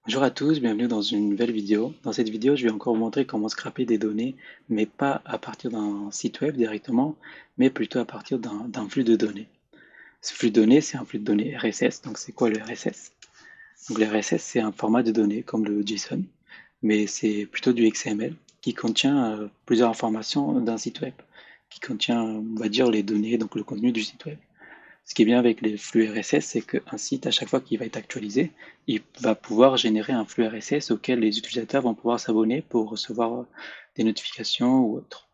Bonjour à tous, bienvenue dans une nouvelle vidéo. Dans cette vidéo, je vais encore vous montrer comment scraper des données, mais pas à partir d'un site web directement, mais plutôt à partir d'un flux de données. Ce flux de données, c'est un flux de données RSS. Donc c'est quoi le RSS? Donc le RSS, c'est un format de données comme le JSON, mais c'est plutôt du XML qui contient plusieurs informations d'un site web, qui contient, on va dire, les données, donc le contenu du site web. Ce qui est bien avec les flux RSS, c'est qu'un site, à chaque fois qu'il va être actualisé, il va pouvoir générer un flux RSS auquel les utilisateurs vont pouvoir s'abonner pour recevoir des notifications ou autre.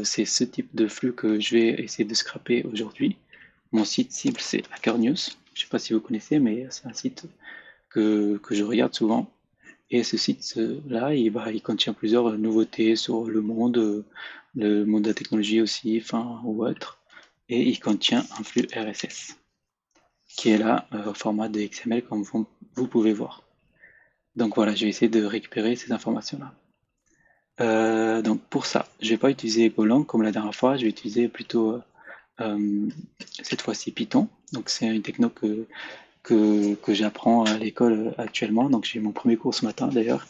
C'est ce type de flux que je vais essayer de scraper aujourd'hui. Mon site cible, c'est Hacker News. Je ne sais pas si vous connaissez, mais c'est un site que je regarde souvent. Et ce site-là, il contient plusieurs nouveautés sur le monde de la technologie aussi, enfin, ou autre. Et il contient un flux RSS qui est là au format de XML comme vous pouvez voir. Donc voilà, je vais essayer de récupérer ces informations-là. Donc pour ça, je vais pas utiliser Golang comme la dernière fois, je vais utiliser plutôt euh, cette fois-ci Python. Donc c'est une techno que j'apprends à l'école actuellement. Donc j'ai mon premier cours ce matin d'ailleurs.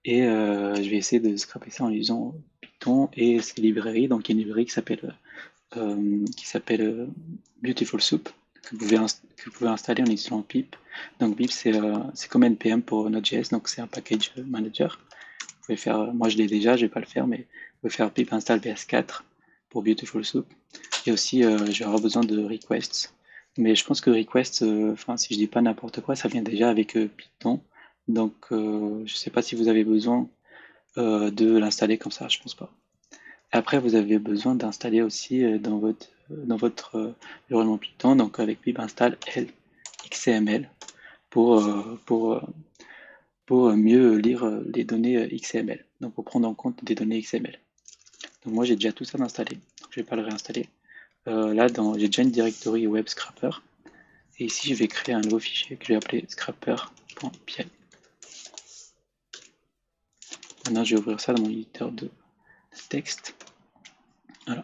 Et je vais essayer de scraper ça en utilisant Python et ses librairies. Donc il y a une librairie qui s'appelle Beautiful Soup que vous pouvez installer en installant pip. Donc pip c'est comme npm pour Node.js, donc c'est un package manager. Vous pouvez faire, moi je l'ai déjà, je vais pas le faire, mais vous pouvez faire pip install bs4 pour Beautiful Soup. Et aussi je vais avoir besoin de requests. Mais je pense que request, enfin si je dis pas n'importe quoi, ça vient déjà avec Python. Donc je sais pas si vous avez besoin de l'installer comme ça, je pense pas. Après, vous avez besoin d'installer aussi dans votre environnement Python, donc avec pip install XML pour, euh, pour, euh, pour mieux lire les données XML, donc pour prendre en compte des données XML. Donc moi j'ai déjà tout ça installé, donc je ne vais pas le réinstaller. J'ai déjà une directory web scrapper, et ici je vais créer un nouveau fichier que je vais appeler scrapper.py. Maintenant je vais ouvrir ça dans mon éditeur de texte. Voilà.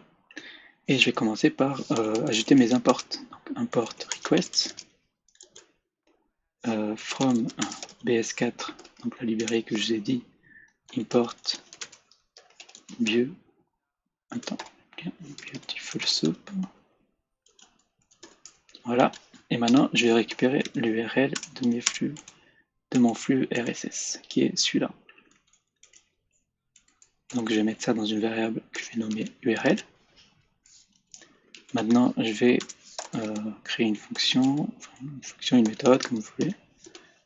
Et je vais commencer par ajouter mes imports. Donc, import requests from bs4, donc la librairie que je vous ai dit, import bio, attends, beautiful soup. Voilà. Et maintenant, je vais récupérer l'URL de mon flux RSS, qui est celui-là. Donc, je vais mettre ça dans une variable que je vais nommer URL. Maintenant, je vais créer une fonction, une méthode, comme vous voulez.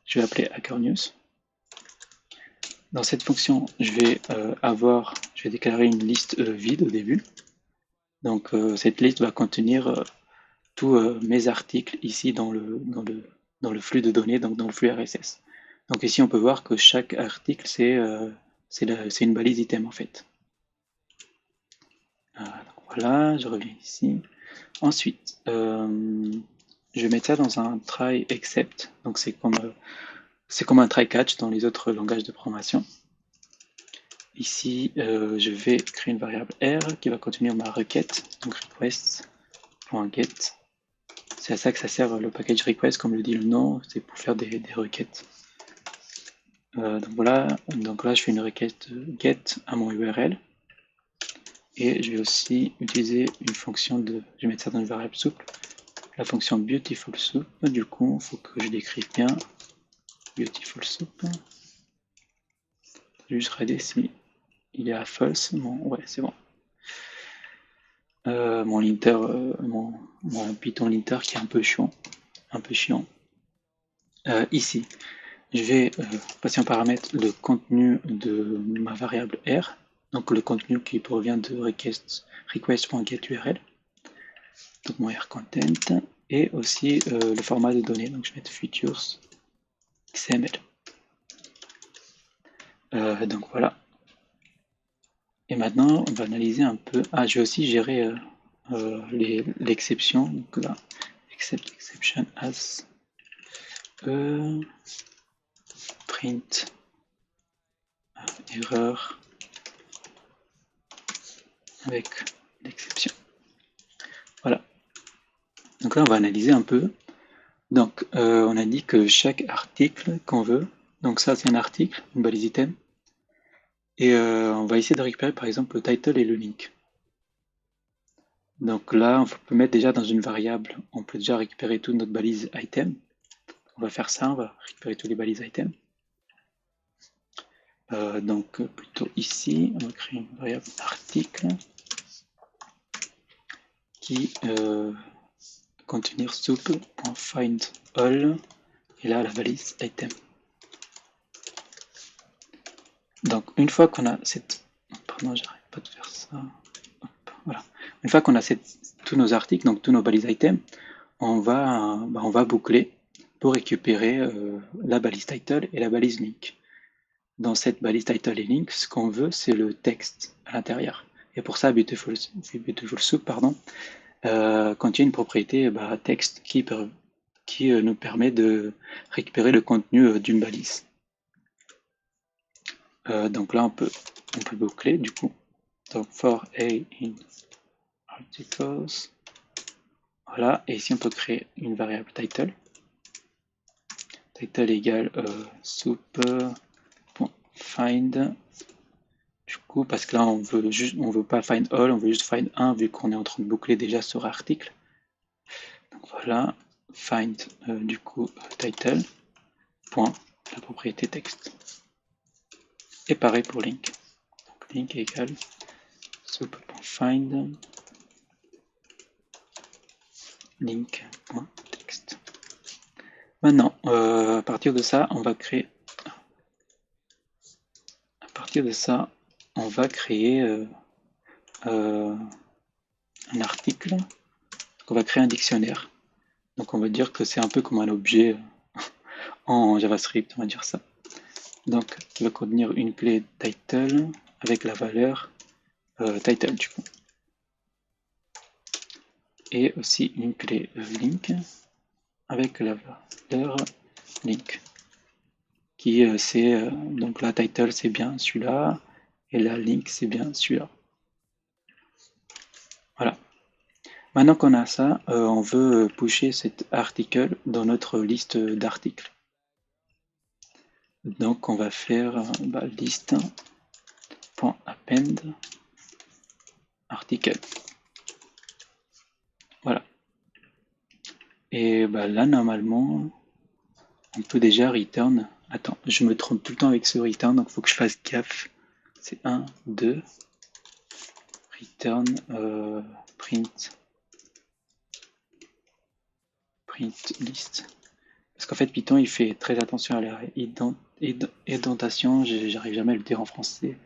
Je vais appeler Hacker News. Dans cette fonction, je vais déclarer une liste vide au début. Donc cette liste va contenir tous mes articles ici dans le flux de données, donc dans le flux RSS. Donc ici on peut voir que chaque article c'est une balise item en fait. Voilà, je reviens ici. Ensuite, je vais mettre ça dans un try except. Donc c'est comme un try catch dans les autres langages de programmation. Ici, je vais créer une variable R qui va contenir ma requête, donc request.get. C'est à ça que ça sert le package request, comme le dit le nom, c'est pour faire des requêtes. Donc voilà, donc là je fais une requête get à mon URL. Et je vais aussi utiliser une fonction je vais mettre ça dans une variable souple, la fonction beautiful soup. Du coup, il faut que je l'écrive bien, beautiful soup. Je vais juste regarder si il est à false. Bon, ouais, c'est bon. Mon linter, mon Python linter qui est un peu chiant. Ici, je vais passer en paramètre le contenu de ma variable R, donc le contenu qui provient de request.getURL, donc mon R content, et aussi le format de données, donc je vais mettre features XML. Donc voilà. Et maintenant, on va analyser un peu. Ah, je vais aussi gérer l'exception. Donc là, accept exception as print erreur avec l'exception. Voilà. Donc là, on va analyser un peu. Donc, on a dit que chaque article qu'on veut, donc ça c'est un article, une balise item, et on va essayer de récupérer par exemple le title et le link. Donc là, on peut mettre déjà dans une variable, on peut déjà récupérer toute notre balise item. On va faire ça, on va récupérer tous les balises items. Donc plutôt ici, on va créer une variable article qui contenir soup.findAll et là la balise item. Donc une fois qu'on a cette, pardon, j'arrête pas de faire ça. Hop, voilà. Une fois qu'on a tous nos articles, donc tous nos balises items, on va boucler pour récupérer la balise title et la balise link. Dans cette balise title et link, ce qu'on veut, c'est le texte à l'intérieur. Et pour ça, Beautiful Soup contient une propriété texte qui nous permet de récupérer le contenu d'une balise. Donc là, on peut boucler du coup. Donc for a in articles. Voilà, et ici on peut créer une variable title. Title égale soup.find. Du coup, parce que là on veut pas find all, on veut juste find 1 vu qu'on est en train de boucler déjà sur article. Donc voilà, find du coup title, point, la propriété texte. Et pareil pour link. Donc link égale soup.find link.text. Maintenant, à partir de ça, on va créer un article. Donc on va créer un dictionnaire. Donc on va dire que c'est un peu comme un objet en JavaScript, on va dire ça. Donc qui va contenir une clé title avec la valeur title du coup. Et aussi une clé link avec la valeur link. Qui c'est donc la title c'est bien celui-là et la link c'est bien celui-là. Voilà. Maintenant qu'on a ça, on veut pusher cet article dans notre liste d'articles. Donc on va faire list.append article. Voilà. Et là normalement, on peut déjà return. Attends, je me trompe tout le temps avec ce return, donc il faut que je fasse gaffe. C'est 1, 2, return, print list. Parce qu'en fait, Python, il fait très attention à la indentation. J'arrive jamais à le dire en français.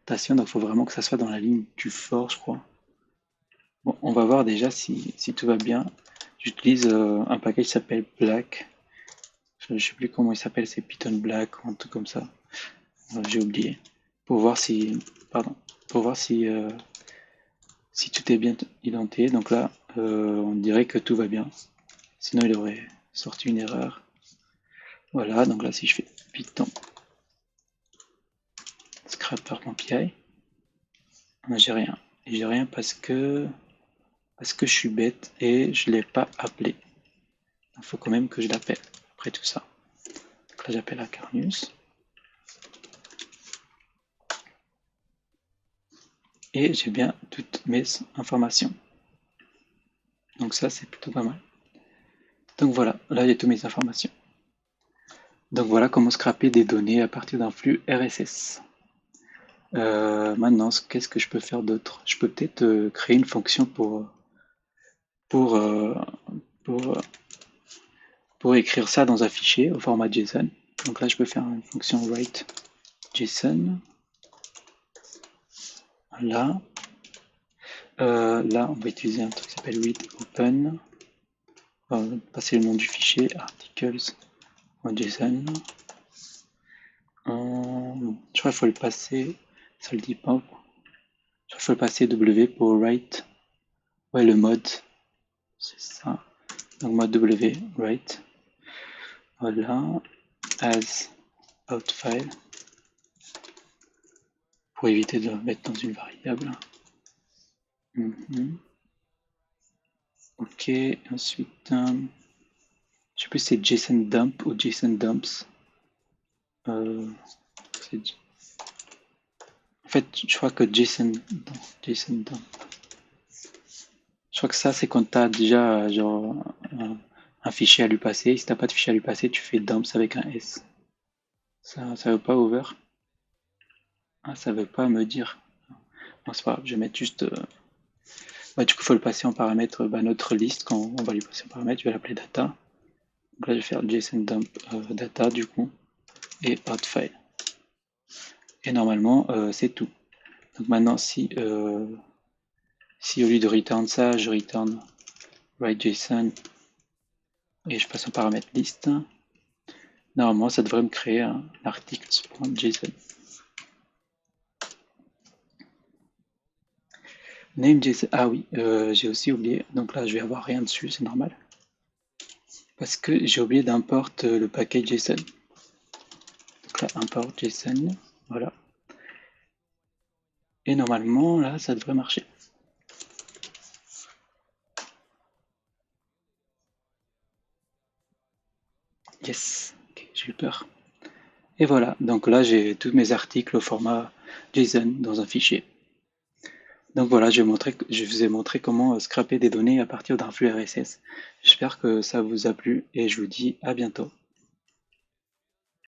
Donc il faut vraiment que ça soit dans la ligne du fort, je crois. Bon, on va voir déjà si tout va bien. J'utilise un package qui s'appelle Black. Je ne sais plus comment il s'appelle, c'est Python Black ou un truc comme ça. J'ai oublié. Pour voir si, si tout est bien indenté. Donc là, on dirait que tout va bien. Sinon, il aurait sorti une erreur. Voilà, donc là, si je fais Python scrapper.py, j'ai rien. Et j'ai rien parce que je suis bête et je ne l'ai pas appelé. Il faut quand même que je l'appelle après tout ça. Donc là, j'appelle Acarnius. Et j'ai bien toutes mes informations. Donc ça, c'est plutôt pas mal. Donc voilà, là, il y a toutes mes informations. Donc voilà comment scraper des données à partir d'un flux RSS. Maintenant, qu'est-ce que je peux faire d'autre? Je peux peut-être créer une fonction pour, pour écrire ça dans un fichier au format JSON. Donc là, je peux faire une fonction write JSON. Là, là, on va utiliser un truc qui s'appelle readopen. On va passer le nom du fichier articles.json. Je crois qu'il faut le passer, ça le dit pas. Je crois qu'il faut le passer W pour write. Ouais, le mode, c'est ça. Donc mode W, write. Voilà, as outFile. Pour éviter de le mettre dans une variable. Ok, ensuite, Je sais plus si c'est JSON dump ou JSON dumps. C'est- En fait, je crois que JSON dump. Je crois que ça, c'est quand tu as déjà genre un fichier à lui passer. Si t'as pas de fichier à lui passer, tu fais dumps avec un S. Ça veut pas over. Ah, ça veut pas me dire. Non, c'est pas grave, je vais mettre juste. Du coup, il faut le passer en paramètre notre liste. Quand on va lui passer en paramètre, je vais l'appeler data. Donc là, je vais faire JSON dump data du coup et hot file. Et normalement, c'est tout. Donc maintenant, si au lieu de return ça, je return write.json et je passe en paramètre liste, normalement, ça devrait me créer un article.json. Name.json, ah oui, j'ai aussi oublié. Donc là, je vais avoir rien dessus, c'est normal. Parce que j'ai oublié d'import le paquet JSON. Donc là, import JSON, voilà. Et normalement, là, ça devrait marcher. Yes, okay, j'ai eu peur. Et voilà, donc là, j'ai tous mes articles au format JSON dans un fichier. Donc voilà, je vous ai montré comment scraper des données à partir d'un flux RSS. J'espère que ça vous a plu et je vous dis à bientôt.